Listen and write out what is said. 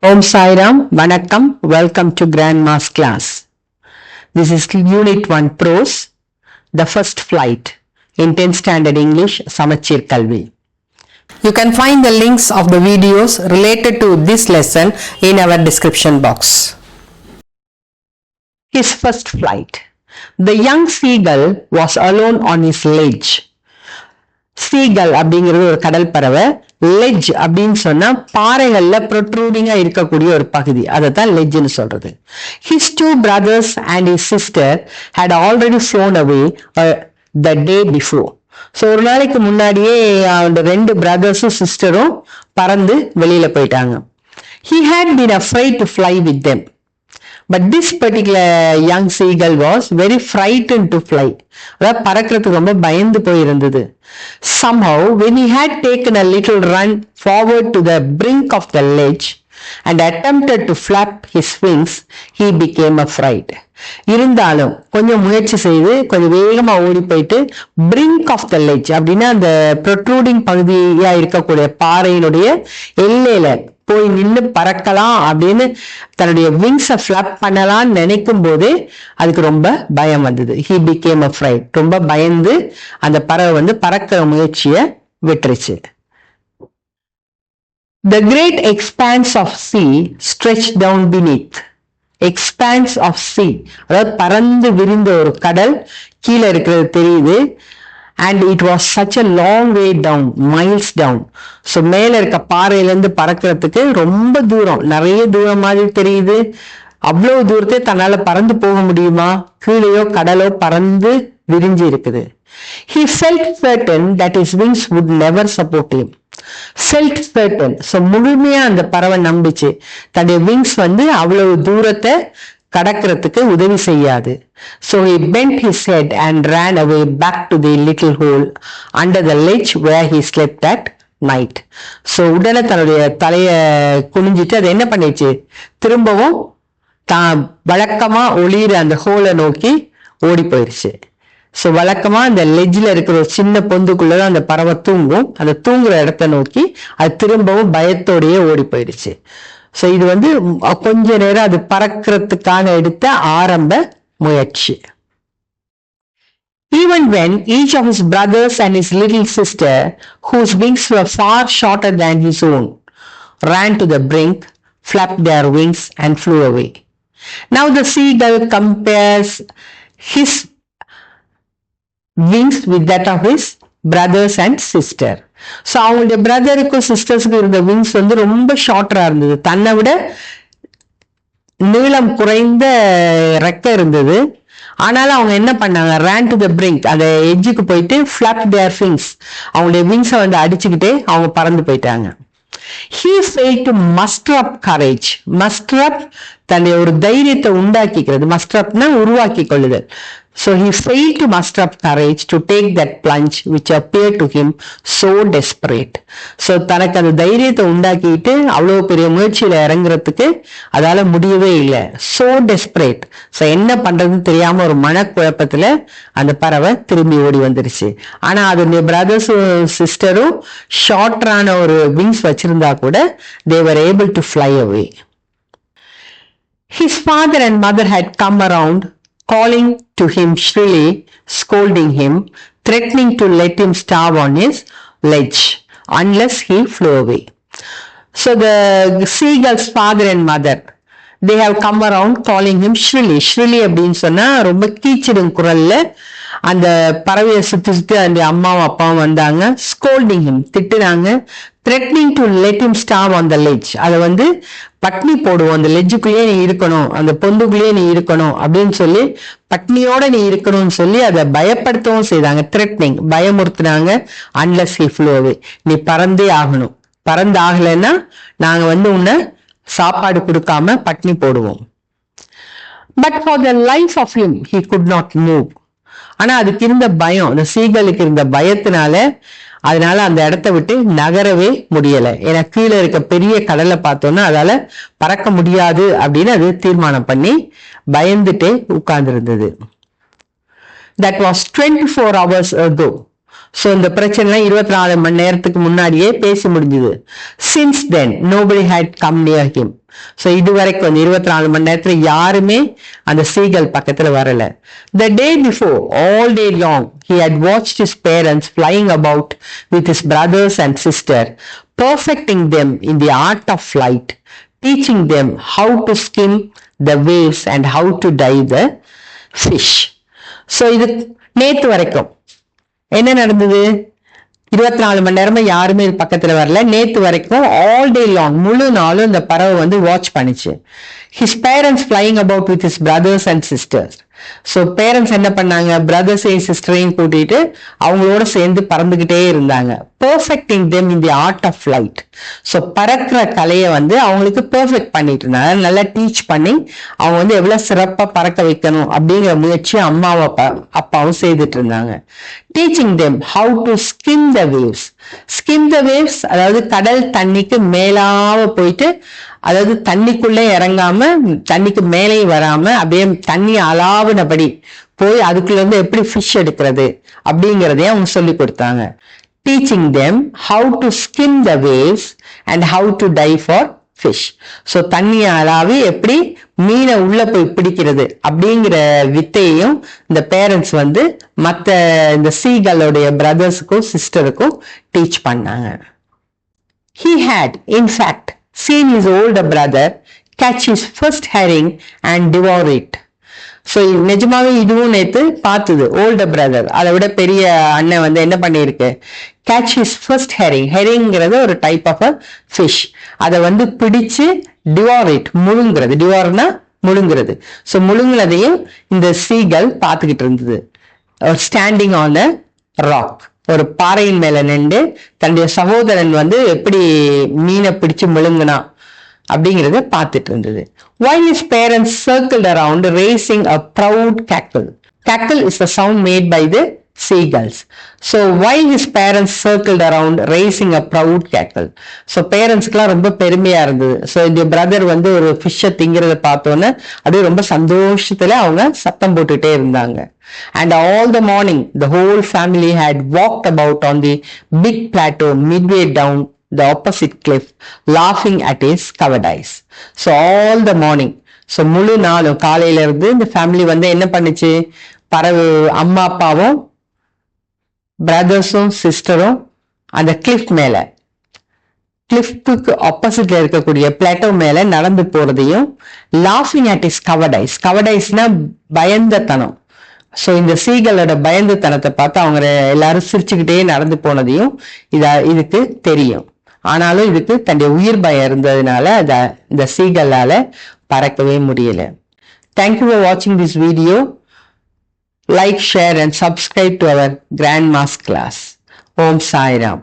Om Sai Ram, Vanakkam, welcome to Grandma's class. This is Unit 1 Prose, the first flight in 10th Standard English, Samachir Kalvi. You can find the links of the videos related to this lesson in our description box. His first flight. The young seagull was alone on his ledge. Seagull அப்படிங்கிறது ஒரு கடல் பறவை. Ledge அப்படின்னு சொன்னா பாறைகள்ல ப்ரொட்ரூடிங்கா இருக்கக்கூடிய ஒரு பகுதி, அதைத்தான் லெட்ஜ்னு சொல்றது. His two brothers and his sister had already flown away the day before. So ஒரு நாளைக்கு முன்னாடியே அந்த ரெண்டு பிரதர்ஸும் சிஸ்டரும் பறந்து வெளியில போயிட்டாங்க. He had been afraid to fly with them. But this particular young seagull was very frightened to fly. அதாவது பறக்கிறதுக்கு ரொம்ப பயந்து போயிருந்தது. Somehow, when he had taken a little run forward to the brink of the ledge and attempted to flap his wings, he became afraid. இருந்தாலும் கொஞ்சம் முயற்சி செய்து கொஞ்சம் வேகமா ஓடி போயிட்டு பிரிங்க் ஆஃப் த லெட்ஜ் அப்படின்னா அந்த ப்ரொட்ரூடிங் பகுதியா இருக்கக்கூடிய பாறையினுடைய எல்லையில போய் நின்று பறக்கலாம் அப்படின்னு தன்னுடைய விங்ஸை ஃபிளாப் பண்ணலாம்னு நினைக்கும் போதே அதுக்கு ரொம்ப பயம் வந்தது. He became afraid. ரொம்ப பயந்து அந்த பறவை வந்து பறக்கிற முயற்சியை விட்டுருச்சு. The great expanse of sea stretched down beneath. Expanse of sea, அதாவது பறந்து விரிந்த ஒரு கடல் கீழே இருக்கிறது தெரியுது. And it was such a long way down, miles down. So மேல இருக்க பாறையிலேருந்து பறக்கிறதுக்கு ரொம்ப தூரம், நிறைய தூரம் மாதிரி தெரியுது. அவ்வளவு தூரத்தை தன்னால பறந்து போக முடியுமா? கீழேயோ கடலோ பறந்து விரிஞ்சு இருக்குது. He felt certain that his wings would never support him. Felt certain. So முழுமையா அந்த பறவை நம்பிச்சு தன்னுடைய விங்ஸ் வந்து அவ்வளவு தூரத்தை கடக்கிறதுக்கு உதவி செய்யாது. So he bent his head and ran away back to the little hole under the ledge where he slept at night. So உடனே தன்னுடைய தலைய குனிஞ்சிட்டு அது என்ன பண்ணிச்சு, திரும்பவும் தான் வழக்கமா ஒளியிற அந்த ஹோலை நோக்கி ஓடி போயிருச்சு. ஸோ வழக்கமா அந்த லெட்ஜில் இருக்கிற ஒரு சின்ன பொந்துக்குள்ளதான் அந்த பறவை தூங்கும். அந்த தூங்குற இடத்த நோக்கி அது திரும்பவும் பயத்தோடையே ஓடி போயிடுச்சு. ஸோ இது வந்து கொஞ்ச நேரம் அது பறக்கிறதுக்கான எடுத்த ஆரம்ப முயற்சி. Even when each of his brothers and his little sister, whose wings were far shorter than his own, ran to the brink, flapped their wings and flew away. Now the seagull compares his wings with that of his brothers and sister. So அவங்களுடைய பிரதருக்கும் சிஸ்டர்ஸுக்கும் இருந்த wings வந்து ரொம்ப ஷார்ட்டரா இருந்தது. தன்னை விட நீளம் குறைந்த ரெக்கை இருந்தது. ஆனாலும் அவங்க என்ன பண்ணாங்க, ரேன் டு த பிரிங்க், அந்த எட்ஜுக்கு போயிட்டு ஃபிளாப் தேர் விங்ஸ், அவங்களுடைய விங்ஸை வந்து அடிச்சுக்கிட்டே அவங்க பறந்து போயிட்டாங்க. He failed to muster up courage. Muster up தன்னுடைய ஒரு தைரியத்தை உண்டாக்கிக்கிறது. muster upனா உருவாக்கி கொள்ளுதல். So he failed to muster up courage to take that plunge which appeared to him so desperate. So தனக்கு அந்த தைரியத்தை உண்டாக்கிட்டு அவ்வளவு பெரிய முயற்சியில இறங்குறதுக்கு அதால முடியவே இல்லை. So desperate. So என்ன பண்றதுன்னு தெரியாம ஒரு மனக்குழப்பத்துல அந்த பறவை திரும்பி ஓடி வந்துருச்சு. ஆனா அதனுடைய பிரதர்ஸும் சிஸ்டரும் ஷார்ட்டரான ஒரு விங்ஸ் வச்சிருந்தா கூட they were able to fly away. His father and mother had come around, calling to him shrilly, scolding him, threatening to let him starve on his ledge unless he flew away. So the seagull's father and mother, they have come around calling him shrilly. Shrilly அப்படின்னு சொன்னா ரொம்ப கீச்சிடும் குரல்ல அந்த பறவையை சுத்தி சுத்தி அந்த அம்மாவும் அப்பாவும் வந்தாங்க. ஸ்கோல்டிங் ஹிம், திட்டுறாங்க. Threatening to let him starve on the ledge, அதை வந்து பட்னி போடுவோம், அந்த லெட்ஜுக்குள்ளேயே நீ இருக்கணும், அந்த பொந்துக்குள்ளேயே நீ இருக்கணும் அப்படின்னு சொல்லி பட்னியோட நீ இருக்கணும்னு சொல்லி அதை பயப்படுத்தவும் செய்தாங்க. த்ரெட்னிங், பயமுறுத்தினாங்க. அன்லஸ் ஹி ஃப்ளூ அவே, நீ பறந்தே ஆகணும், பறந்து ஆகலைன்னா நாங்க வந்து உன்னை சாப்பாடு கொடுக்காம பட்னி போடுவோம். But for the life of him he could not move. ஆனா அதுக்கு இருந்த பயம், அந்த சீகலுக்கு இருந்த பயத்தினால அதனால அந்த இடத்த விட்டு நகரவே முடியல. ஏன்னா கீழே இருக்க பெரிய கடலை பார்த்தோன்னா அதால பறக்க முடியாது அப்படின்னு அது தீர்மானம் பண்ணி பயந்துட்டே உட்கார்ந்து இருந்தது. That was 24 hours ago. So இந்த பிரச்சனை 24 மணி நேரத்துக்கு முன்னாடியே பேசி முடிஞ்சது. Since then nobody had come near him. So இது வரைக்கும் 24 மணி நேரத்துல யாருமே அந்த சீகல் பக்கத்துல வரல. The day before, all day long, he had watched his parents flying about with his brothers and sister, perfecting them in the art of flight, teaching them how to skim the waves and how to dive the fish. So இது நேத்து வரைக்கும் என்ன நடந்தது? 24 மணி நேரமா யாருமே பக்கத்துல வரல. நேத்து வரைக்கும் ஆல் டே லாங் முழு நாளும் இந்த பறவை வந்து வாட்ச் பண்ணிச்சு. His parents flying about with his brothers and sisters. So parents என்ன பண்ணாங்க? பிரதர்ஸையும் சிஸ்டரையும் கூட்டிட்டு அவங்களோட சேர்ந்து பறந்துகிட்டே இருந்தாங்க. Perfecting them in the art of flight. So பறக்கிற கலையை வந்து அவங்களுக்கு பெர்ஃபெக்ட் பண்ணிட்டு இருந்தாங்க. நல்லா டீச் பண்ணி அவங்க வந்து எவ்வளவு சிறப்பா பறக்க வைக்கணும் அப்படிங்கிற முயற்சி அம்மாவும் அப்பாவும் செய்துட்டு இருந்தாங்க. Teaching them how to skim the waves. Skim the waves அதாவது கடல் தண்ணிக்கு மேலாவ போயிட்டு, அதாவது தண்ணிக்குள்ளே இறங்காம தண்ணிக்கு மேலே வராம அப்படியே தண்ணி அலாவினபடி போய் அதுக்குள்ள இருந்து எப்படி ஃபிஷ் எடுக்கிறது அப்படிங்கிறதையும் அவங்க சொல்லி கொடுத்தாங்க. Teaching them how to skim the waves and how to dive for fish. So தண்ணியை அலாவி எப்படி மீனை உள்ள போய் பிடிக்கிறது அப்படிங்கிற வித்தையையும் இந்த பேரண்ட்ஸ் வந்து மற்ற இந்த சீகளுடைய பிரதர்ஸுக்கும் சிஸ்டருக்கும் டீச் பண்ணாங்க. He had, in fact, seen his older brother catch his first herring and devour it. So நிஜமாவே இதுவும் நேத்து பார்த்தது. ஓல்டர் பிரதர், அதை விட பெரிய அண்ணன் வந்து என்ன பண்ணியிருக்கு? Catch his first herring. ஹெரிங்கிறது ஒரு டைப் ஆஃப் அ ஃபிஷ். அதை வந்து பிடிச்சு டிவார் இட், முழுங்குறது. டிவார்னா முழுங்குறது. ஸோ முழுங்குனதையும் இந்த சீகல் பார்த்துக்கிட்டு இருந்தது. ஸ்டாண்டிங் ஆன் அ ராக், ஒரு பாறையின் மேல நின்று தன்னுடைய சகோதரன் வந்து எப்படி மீனை பிடிச்சு முழுங்குனா அப்படிங்கிறத பார்த்துட்டு இருந்தது. While his parents circled around raising a proud cackle. Cackle is the sound made by the seagulls. So while his parents circled around raising a proud cackle. So பேரண்ட்ஸ்க்குலாம் ரொம்ப பெருமையா இருந்தது. ஸோ இந்த பிரதர் வந்து ஒரு ஃபிஷ்ஷை திங்கிறத பார்த்தோன்னே அப்படியே ரொம்ப சந்தோஷத்துல அவங்க சத்தம் போட்டுட்டே இருந்தாங்க. And all the morning the whole family had walked about on the big plateau midway down the opposite cliff, laughing at his cowardice. So all the morning, so முழு நாளும் காலையில இருந்து இந்த ஃபேமிலி வந்து என்ன பண்ணுச்சு? பறவை அம்மா அப்பாவும் பிரதர்ஸும் சிஸ்டரும் அந்த கிளிஃப் மேல, கிளிஃப்க்கு ஆப்போசிட்ல இருக்கக்கூடிய பிளாட்டோ மேல நடந்து போறதையும், லாஃபிங் அட் இஸ் கவர்டைஸ். கவர்டைஸ்னா பயந்தத்தனம். ஸோ இந்த சீகளோட பயந்துத்தனத்தை பார்த்து அவங்க எல்லாரும் சிரிச்சுக்கிட்டே நடந்து போனதையும் இதுக்கு தெரியும். ஆனாலும் இதுக்கு தன்னுடைய உயிர் பயம் இருந்ததுனால இந்த சீகளால பறக்கவே முடியல. தேங்க்யூ ஃபார் வாட்சிங் this video. Like, share and subscribe to our grand mass class. Om Sairam.